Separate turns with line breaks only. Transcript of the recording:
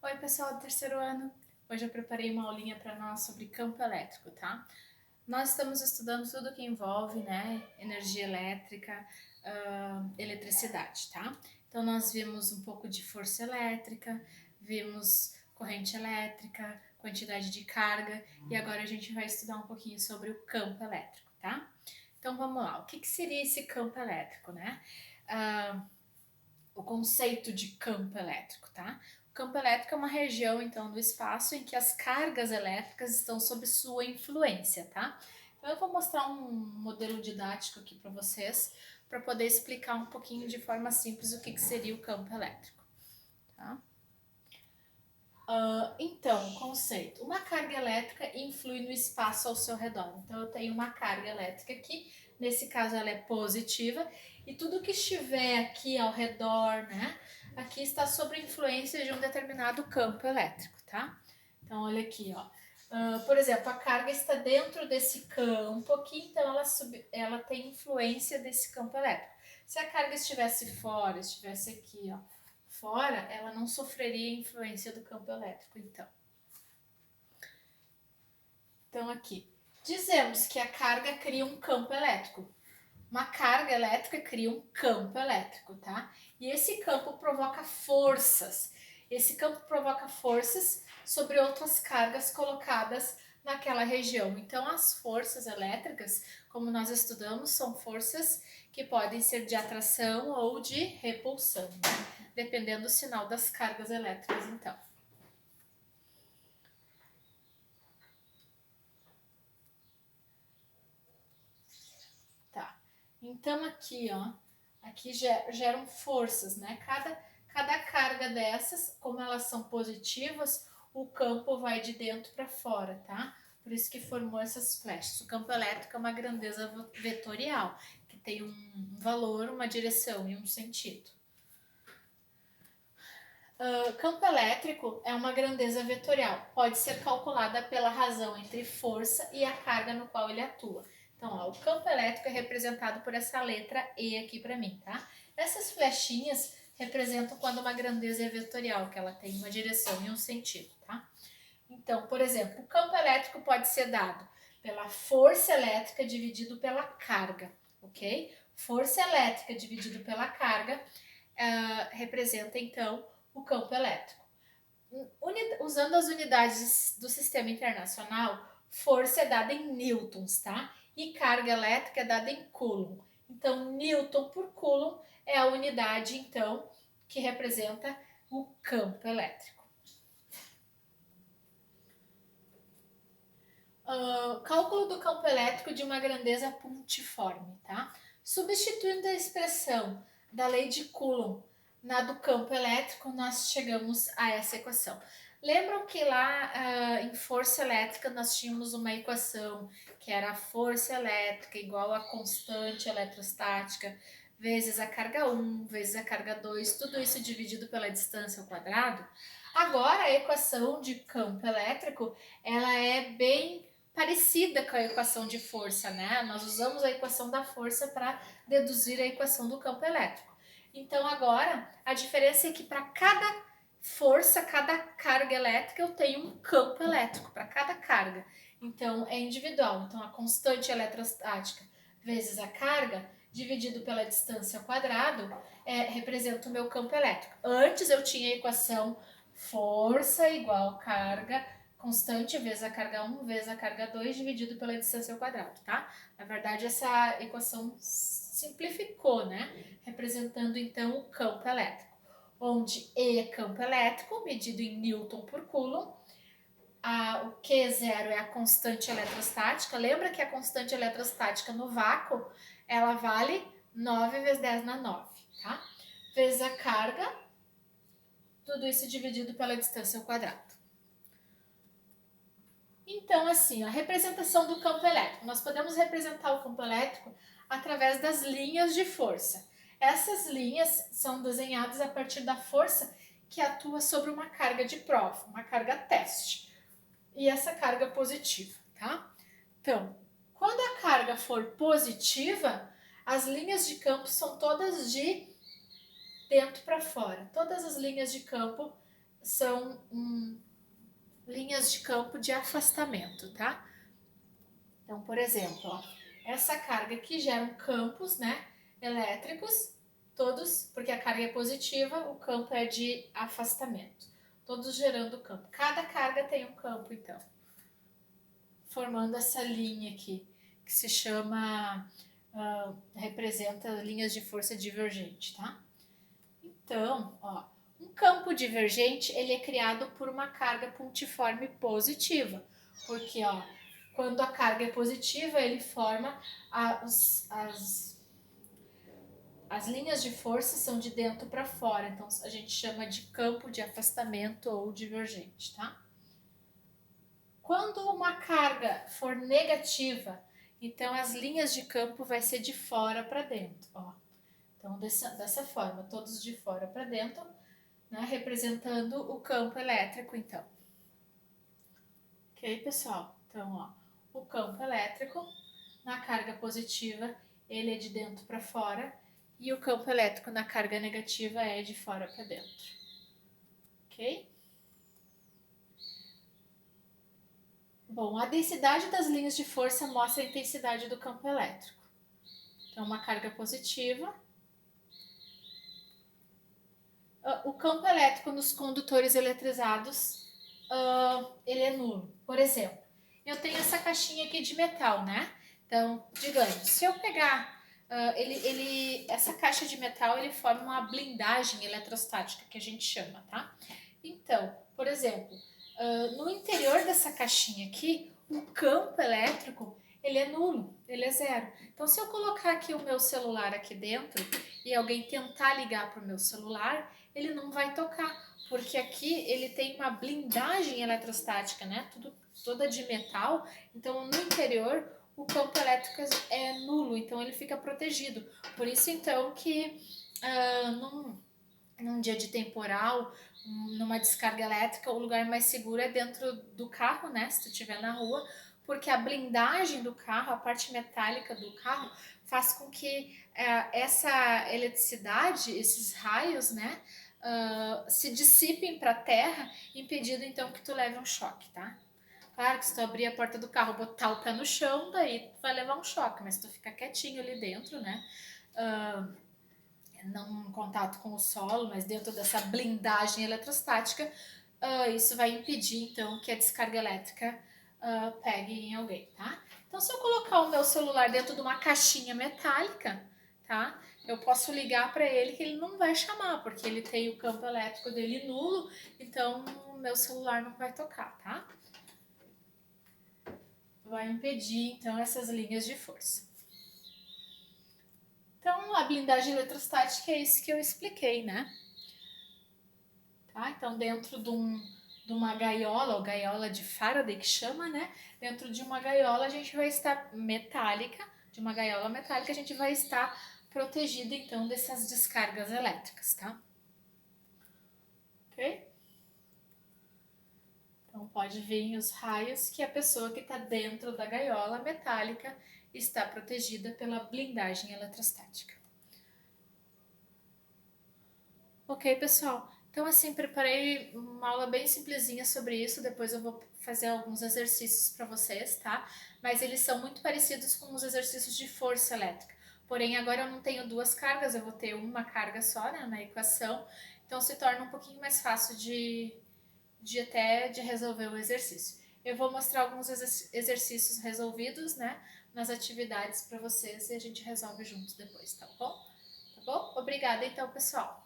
Oi, pessoal do terceiro ano. Hoje eu preparei uma aulinha para nós sobre campo elétrico, tá? Nós estamos estudando tudo que envolve, né, energia elétrica, eletricidade, tá? Então nós vimos um pouco de força elétrica, vimos corrente elétrica, quantidade de carga e agora a gente vai estudar um pouquinho sobre o campo elétrico, tá? Então vamos lá, o que seria esse campo elétrico, né? O conceito de campo elétrico, tá? O campo elétrico é uma região, então, do espaço em que as cargas elétricas estão sob sua influência, tá? Então, eu vou mostrar um modelo didático aqui para vocês, para poder explicar um pouquinho de forma simples o que seria o campo elétrico, tá? Então, conceito. Uma carga elétrica influi no espaço ao seu redor. Então, eu tenho uma carga elétrica aqui, nesse caso ela é positiva, e tudo que estiver aqui ao redor, né, aqui está sob influência de um determinado campo elétrico, tá? Então, olha aqui, ó. Por exemplo, a carga está dentro desse campo aqui, então ela tem influência desse campo elétrico. Se a carga estivesse fora, estivesse aqui, ó, fora, ela não sofreria influência do campo elétrico, então. Então, aqui, dizemos que a carga cria um campo elétrico. Uma carga elétrica cria um campo elétrico, tá? E esse campo provoca forças. Esse campo provoca forças sobre outras cargas colocadas naquela região. Então, as forças elétricas, como nós estudamos, são forças que podem ser de atração ou de repulsão, né? Dependendo do sinal das cargas elétricas, então. Tá. Então, aqui, ó, aqui geram forças, né? Cada carga dessas, como elas são positivas, o campo vai de dentro para fora, tá? Por isso que formou essas flechas. O campo elétrico é uma grandeza vetorial, que tem um valor, uma direção e um sentido. Campo elétrico é uma grandeza vetorial. Pode ser calculada pela razão entre força e a carga no qual ele atua. Então, ó, o campo elétrico é representado por essa letra E aqui para mim, tá? Essas flechinhas representam quando uma grandeza é vetorial, que ela tem uma direção e um sentido, tá? Então, por exemplo, o campo elétrico pode ser dado pela força elétrica dividido pela carga, ok? Força elétrica dividido pela carga representa, então, o campo elétrico. Usando as unidades do sistema internacional, força é dada em newtons, tá? E carga elétrica é dada em coulomb. Então, newton por coulomb é a unidade, então, que representa o campo elétrico. Cálculo do campo elétrico de uma grandeza pontiforme, tá? Substituindo a expressão da lei de Coulomb na do campo elétrico, nós chegamos a essa equação. Lembram que lá em força elétrica nós tínhamos uma equação que era a força elétrica igual a constante eletrostática vezes a carga 1 vezes a carga 2, tudo isso dividido pela distância ao quadrado? Agora a equação de campo elétrico ela é bem parecida com a equação de força, né? Nós usamos a equação da força para deduzir a equação do campo elétrico. Então agora a diferença é que para cada força, cada carga elétrica, eu tenho um campo elétrico para cada carga. Então é individual. Então a constante eletrostática vezes a carga dividido pela distância ao quadrado representa o meu campo elétrico. Antes eu tinha a equação força igual carga constante vezes a carga 1 vezes a carga 2 dividido pela distância ao quadrado, tá? Na verdade, essa equação simplificou, né? Representando, então, o campo elétrico, onde E é campo elétrico, medido em Newton por Coulomb, o Q0 é a constante eletrostática. Lembra que a constante eletrostática no vácuo, ela vale 9 vezes 10 na 9, tá? Vezes a carga, tudo isso dividido pela distância ao quadrado. Então, assim, a representação do campo elétrico. Nós podemos representar o campo elétrico através das linhas de força. Essas linhas são desenhadas a partir da força que atua sobre uma carga de prova, uma carga teste. E essa carga positiva, tá? Então, quando a carga for positiva, as linhas de campo são todas de dentro para fora. Todas as linhas de campo são linhas de campo de afastamento, tá? Então, por exemplo, ó, essa carga aqui gera campos, né, elétricos, todos, porque a carga é positiva, o campo é de afastamento, todos gerando campo. Cada carga tem um campo, então, formando essa linha aqui, que se chama, representa linhas de força divergente, tá? Então, ó, um campo divergente, ele é criado por uma carga pontiforme positiva, porque, ó, quando a carga é positiva, ele forma as linhas de força são de dentro para fora, então a gente chama de campo de afastamento ou divergente, tá? Quando uma carga for negativa, então as linhas de campo vai ser de fora para dentro, ó. Então dessa forma, todos de fora para dentro, né, representando o campo elétrico, então. Ok, pessoal? Então, ó, o campo elétrico, na carga positiva, ele é de dentro para fora, e o campo elétrico na carga negativa é de fora para dentro. Ok? Bom, a densidade das linhas de força mostra a intensidade do campo elétrico. Então, uma carga positiva. O campo elétrico nos condutores eletrizados, ele é nulo. Por exemplo, eu tenho essa caixinha aqui de metal, né? Então, digamos, se eu pegar, essa caixa de metal, ele forma uma blindagem eletrostática, que a gente chama, tá? Então, por exemplo, no interior dessa caixinha aqui, o campo elétrico, ele é nulo, ele é zero. Então, se eu colocar aqui o meu celular aqui dentro e alguém tentar ligar para o meu celular, ele não vai tocar, porque aqui ele tem uma blindagem eletrostática, né? Toda de metal. Então, no interior, o campo elétrico é nulo, então ele fica protegido. Por isso, então, que num dia de temporal, numa descarga elétrica, o lugar mais seguro é dentro do carro, né? Se tu estiver na rua, porque a blindagem do carro, a parte metálica do carro, faz com que essa eletricidade, esses raios, né, se dissipem para a terra, impedindo então que tu leve um choque, tá? Claro que se tu abrir a porta do carro, botar o pé no chão, daí tu vai levar um choque, mas se tu ficar quietinho ali dentro, né, não em contato com o solo, mas dentro dessa blindagem eletrostática, isso vai impedir então que a descarga elétrica pegue em alguém, tá? Então, se eu colocar o meu celular dentro de uma caixinha metálica, tá? Eu posso ligar para ele que ele não vai chamar, porque ele tem o campo elétrico dele nulo, então o meu celular não vai tocar, tá? Vai impedir então essas linhas de força. Então, a blindagem eletrostática é isso que eu expliquei, né? Tá? Então, dentro de uma gaiola, ou gaiola de Faraday que chama, né? Dentro de uma gaiola a gente vai estar metálica, de uma gaiola metálica a gente vai estar protegida então dessas descargas elétricas, tá? Ok? Então pode vir os raios que a pessoa que está dentro da gaiola metálica está protegida pela blindagem eletrostática. Ok, pessoal? Então, assim, preparei uma aula bem simplesinha sobre isso. Depois eu vou fazer alguns exercícios para vocês, tá? Mas eles são muito parecidos com os exercícios de força elétrica. Porém, agora eu não tenho duas cargas, eu vou ter uma carga só, né, na equação. Então, se torna um pouquinho mais fácil de resolver o exercício. Eu vou mostrar alguns exercícios resolvidos, né, nas atividades para vocês e a gente resolve juntos depois, tá bom? Tá bom? Obrigada, então, pessoal.